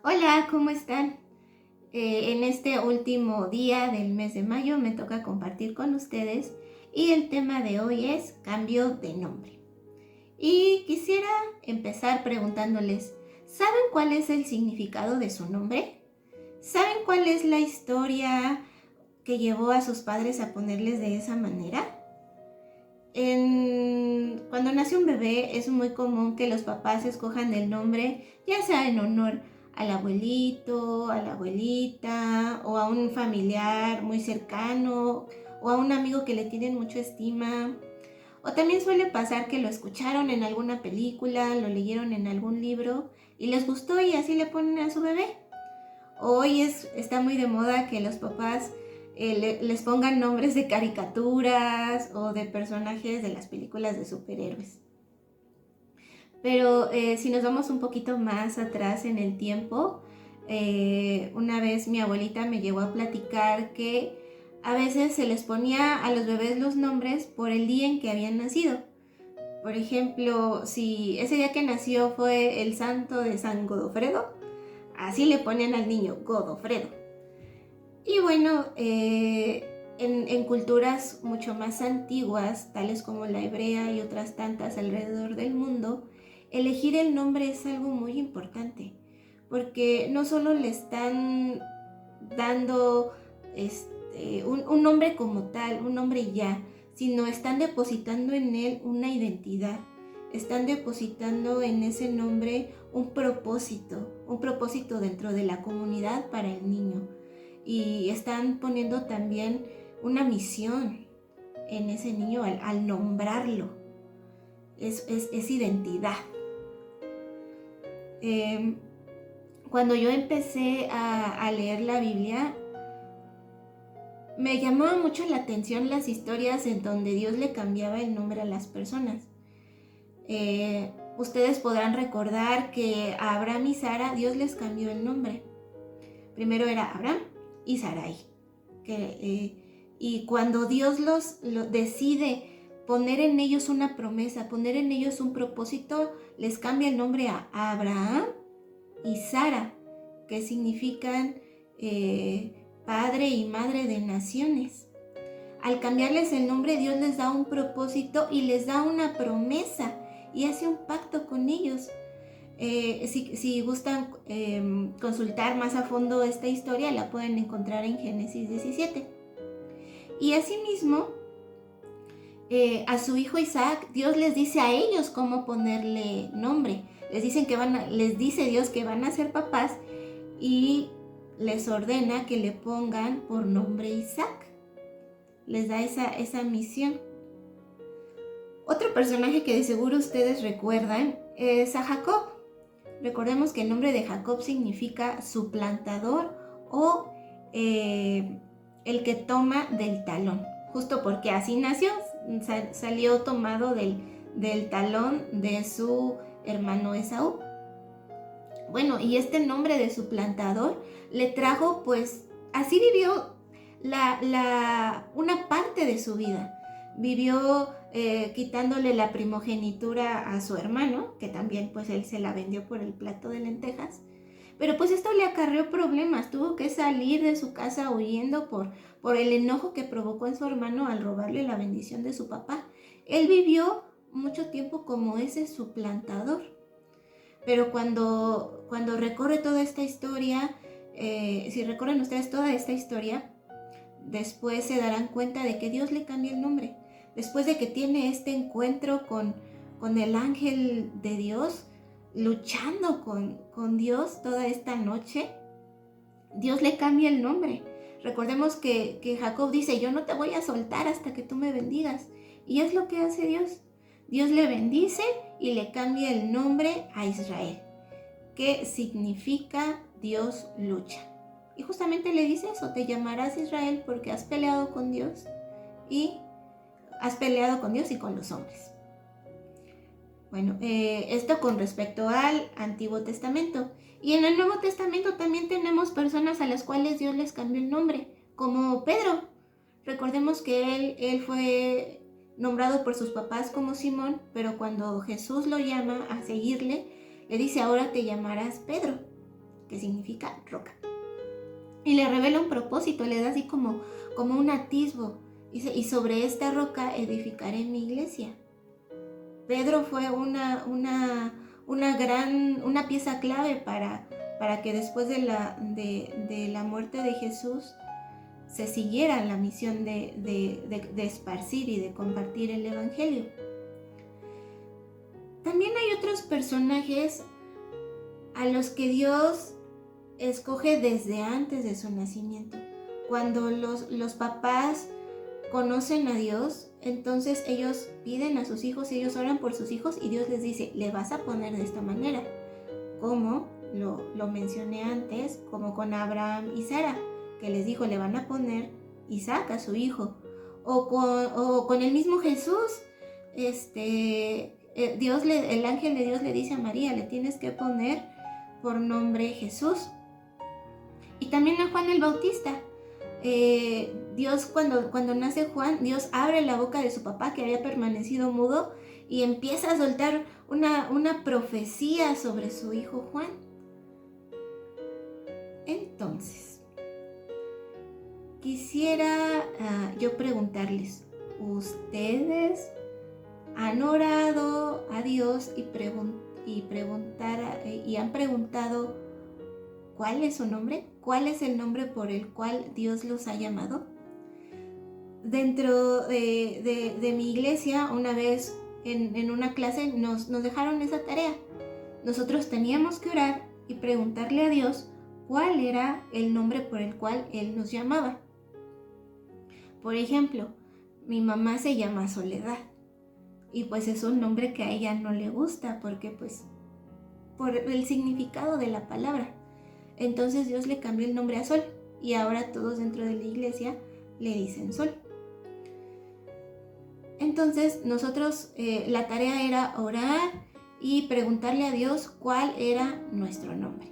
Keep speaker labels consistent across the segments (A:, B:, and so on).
A: Hola, ¿cómo están? En este último día del mes de mayo me toca compartir con ustedes y el tema de hoy es cambio de nombre. Y quisiera empezar preguntándoles, ¿saben cuál es el significado de su nombre? ¿Saben cuál es la historia que llevó a sus padres a ponerles de esa manera? Cuando nace un bebé es muy común que los papás escojan el nombre, ya sea en honor al abuelito, a la abuelita, o a un familiar muy cercano, o a un amigo que le tienen mucha estima. O también suele pasar que lo escucharon en alguna película, lo leyeron en algún libro y les gustó y así le ponen a su bebé. Hoy está muy de moda que los papás les pongan nombres de caricaturas o de personajes de las películas de superhéroes. Pero si nos vamos un poquito más atrás en el tiempo, una vez mi abuelita me llegó a platicar que a veces se les ponía a los bebés los nombres por el día en que habían nacido. Por ejemplo, si ese día que nació fue el santo de San Godofredo, así le ponían al niño Godofredo. Y bueno, en culturas mucho más antiguas, tales como la hebrea y otras tantas alrededor del mundo, elegir el nombre es algo muy importante, porque no solo le están dando un nombre como tal, un nombre ya, sino están depositando en él una identidad, están depositando en ese nombre un propósito dentro de la comunidad para el niño y están poniendo también una misión en ese niño al nombrarlo. Es identidad. Cuando yo empecé a leer la Biblia, me llamaba mucho la atención las historias en donde Dios le cambiaba el nombre a las personas. Ustedes podrán recordar que a Abraham y Sara Dios les cambió el nombre. Primero era Abraham y Sarai. Y cuando Dios los decide poner en ellos una promesa, poner en ellos un propósito, les cambia el nombre a Abraham y Sara, que significan padre y madre de naciones. Al cambiarles el nombre, Dios les da un propósito y les da una promesa y hace un pacto con ellos. Si gustan consultar más a fondo esta historia, la pueden encontrar en Génesis 17. Y asimismo, a su hijo Isaac, Dios les dice a ellos cómo ponerle nombre. Les dice Dios que van a ser papás y les ordena que le pongan por nombre Isaac. Les da esa misión. Otro personaje que de seguro ustedes recuerdan es a Jacob. Recordemos que el nombre de Jacob significa suplantador o el que toma del talón, justo porque así nació, salió tomado del talón de su hermano Esaú. Bueno, y este nombre de suplantador le trajo, pues, así vivió una parte de su vida. Vivió quitándole la primogenitura a su hermano, que también pues él se la vendió por el plato de lentejas. Pero pues esto le acarreó problemas, tuvo que salir de su casa huyendo por el enojo que provocó en su hermano al robarle la bendición de su papá. Él vivió mucho tiempo como ese suplantador. Pero cuando recorre toda esta historia, si recorren ustedes toda esta historia, después se darán cuenta de que Dios le cambia el nombre. Después de que tiene este encuentro con el ángel de Dios, luchando con Dios toda esta noche, Dios le cambia el nombre. Recordemos que Jacob dice, yo no te voy a soltar hasta que tú me bendigas. Y es lo que hace Dios. Dios le bendice y le cambia el nombre a Israel, que significa Dios lucha. Y justamente le dice eso, te llamarás Israel porque has peleado con Dios y con los hombres. Bueno, esto con respecto al Antiguo Testamento. Y en el Nuevo Testamento también tenemos personas a las cuales Dios les cambió el nombre, como Pedro. Recordemos que él fue nombrado por sus papás como Simón, pero cuando Jesús lo llama a seguirle, le dice, ahora te llamarás Pedro. que significa roca. Y le revela un propósito, le da así como un atisbo. Dice, y sobre esta roca edificaré mi iglesia. Pedro fue una pieza clave para que después de la muerte de Jesús se siguiera la misión de esparcir y de compartir el evangelio. También hay otros personajes a los que Dios escoge desde antes de su nacimiento. Cuando los papás conocen a Dios, entonces ellos piden a sus hijos, ellos oran por sus hijos y Dios les dice, le vas a poner de esta manera, como lo mencioné antes, como con Abraham y Sara, que les dijo, le van a poner Isaac a su hijo, o con el mismo Jesús, el ángel de Dios le dice a María, le tienes que poner por nombre Jesús. Y también a Juan el Bautista. Dios cuando nace Juan, Dios abre la boca de su papá que había permanecido mudo y empieza a soltar una profecía sobre su hijo Juan. Entonces, quisiera yo preguntarles, ¿ustedes han orado a Dios y han preguntado cuál es su nombre? ¿Cuál es el nombre por el cual Dios los ha llamado? Dentro de mi iglesia, una vez en una clase nos dejaron esa tarea. Nosotros teníamos que orar y preguntarle a Dios cuál era el nombre por el cual Él nos llamaba. Por ejemplo, mi mamá se llama Soledad y pues es un nombre que a ella no le gusta porque pues por el significado de la palabra. Entonces Dios le cambió el nombre a Sol y ahora todos dentro de la iglesia le dicen Sol. Entonces nosotros la tarea era orar y preguntarle a Dios cuál era nuestro nombre.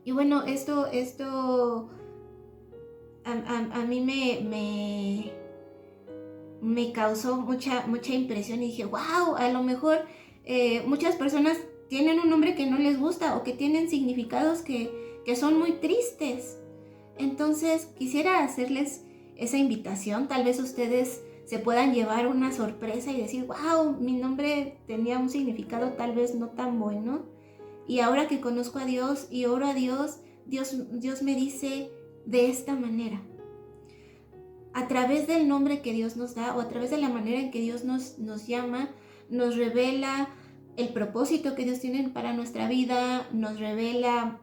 A: Y bueno, esto a mí me causó mucha impresión y dije, wow, a lo mejor muchas personas tienen un nombre que no les gusta o que tienen significados que son muy tristes. Entonces quisiera hacerles esa invitación. Tal vez ustedes se puedan llevar una sorpresa y decir, wow, mi nombre tenía un significado tal vez no tan bueno. Y ahora que conozco a Dios y oro a Dios, Dios me dice de esta manera. A través del nombre que Dios nos da o a través de la manera en que Dios nos llama, nos revela el propósito que Dios tiene para nuestra vida, nos revela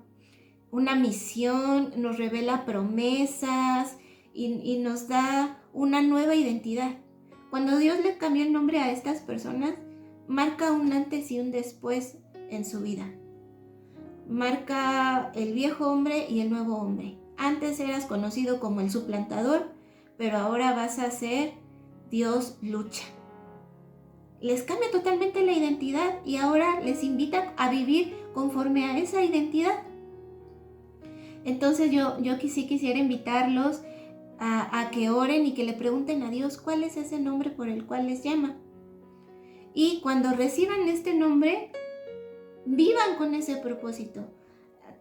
A: una misión, nos revela promesas y nos da una nueva identidad. Cuando Dios le cambió el nombre a estas personas, marca un antes y un después en su vida. Marca el viejo hombre y el nuevo hombre. Antes eras conocido como el suplantador, pero ahora vas a ser Dios lucha. Les cambia totalmente la identidad y ahora les invita a vivir conforme a esa identidad. Entonces yo sí quisiera invitarlos a que oren y que le pregunten a Dios cuál es ese nombre por el cual les llama. Y cuando reciban este nombre, vivan con ese propósito.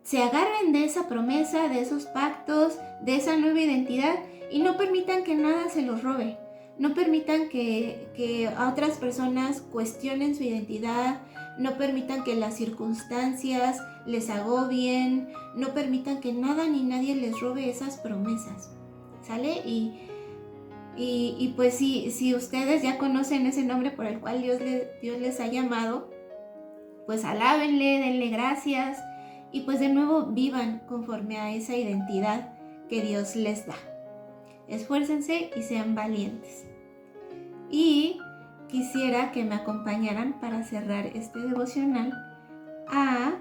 A: Se agarren de esa promesa, de esos pactos, de esa nueva identidad y no permitan que nada se los robe. No permitan que a otras personas cuestionen su identidad, no permitan que las circunstancias les agobien, no permitan que nada ni nadie les robe esas promesas, ¿sale? Y pues si ustedes ya conocen ese nombre por el cual Dios les ha llamado, pues alábenle, denle gracias y pues de nuevo vivan conforme a esa identidad que Dios les da. Esfuércense y sean valientes. Y quisiera que me acompañaran para cerrar este devocional a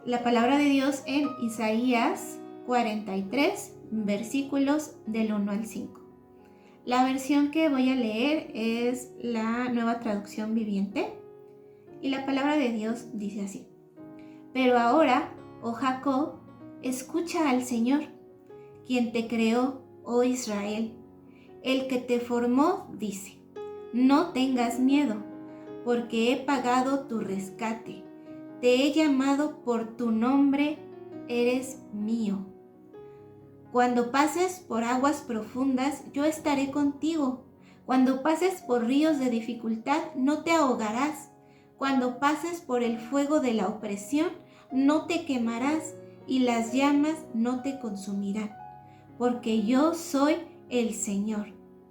A: la palabra de Dios en Isaías 43, versículos del 1 al 5. La versión que voy a leer es la Nueva Traducción Viviente y la palabra de Dios dice así: Pero ahora, oh Jacob, escucha al Señor, quien te creó, oh Israel. El que te formó dice: no tengas miedo, porque he pagado tu rescate. Te he llamado por tu nombre, eres mío. Cuando pases por aguas profundas, yo estaré contigo. Cuando pases por ríos de dificultad, no te ahogarás. Cuando pases por el fuego de la opresión, no te quemarás y las llamas no te consumirán. Porque yo soy el Señor,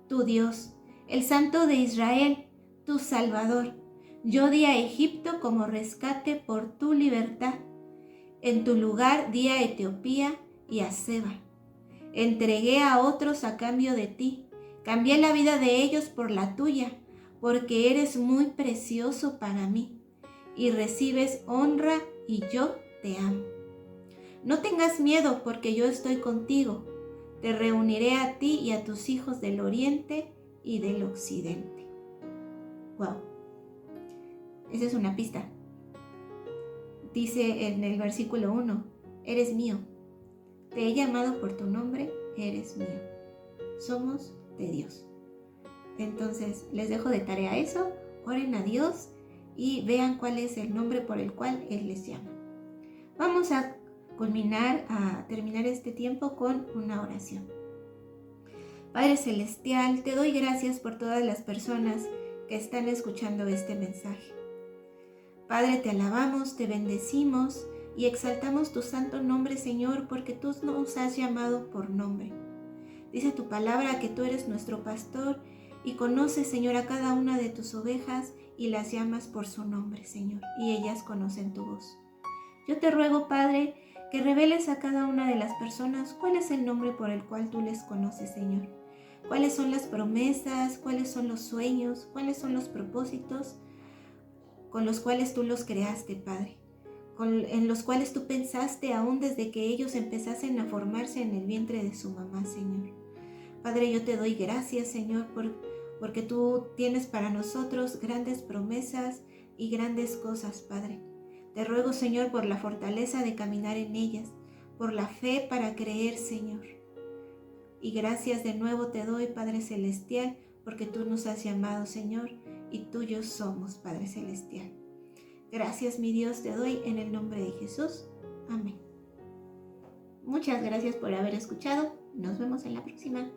A: tu Dios, el Santo de Israel, tu Salvador. Yo di a Egipto como rescate por tu libertad. En tu lugar di a Etiopía y a Seba. Entregué a otros a cambio de ti. Cambié la vida de ellos por la tuya, porque eres muy precioso para mí y recibes honra y yo te amo. No tengas miedo, porque yo estoy contigo. Te reuniré a ti y a tus hijos del oriente y del occidente. Wow. Esa es una pista. Dice en el versículo 1, eres mío. Te he llamado por tu nombre, eres mío. Somos de Dios. Entonces, les dejo de tarea eso. Oren a Dios y vean cuál es el nombre por el cual Él les llama. Vamos a terminar este tiempo con una oración. Padre Celestial, te doy gracias por todas las personas que están escuchando este mensaje. Padre, te alabamos, te bendecimos y exaltamos tu santo nombre, Señor, porque tú nos has llamado por nombre. Dice tu palabra que tú eres nuestro pastor y conoces, Señor, a cada una de tus ovejas y las llamas por su nombre, Señor, y ellas conocen tu voz. Yo te ruego, Padre, que reveles a cada una de las personas cuál es el nombre por el cual tú les conoces, Señor. Cuáles son las promesas, cuáles son los sueños, cuáles son los propósitos con los cuales tú los creaste, Padre, en los cuales tú pensaste aún desde que ellos empezasen a formarse en el vientre de su mamá, Señor. Padre, yo te doy gracias, Señor, porque tú tienes para nosotros grandes promesas y grandes cosas, Padre. Te ruego, Señor, por la fortaleza de caminar en ellas, por la fe para creer, Señor. Y gracias de nuevo te doy, Padre Celestial, porque tú nos has llamado, Señor, y tuyos somos, Padre Celestial. Gracias, mi Dios, te doy en el nombre de Jesús. Amén. Muchas gracias por haber escuchado. Nos vemos en la próxima.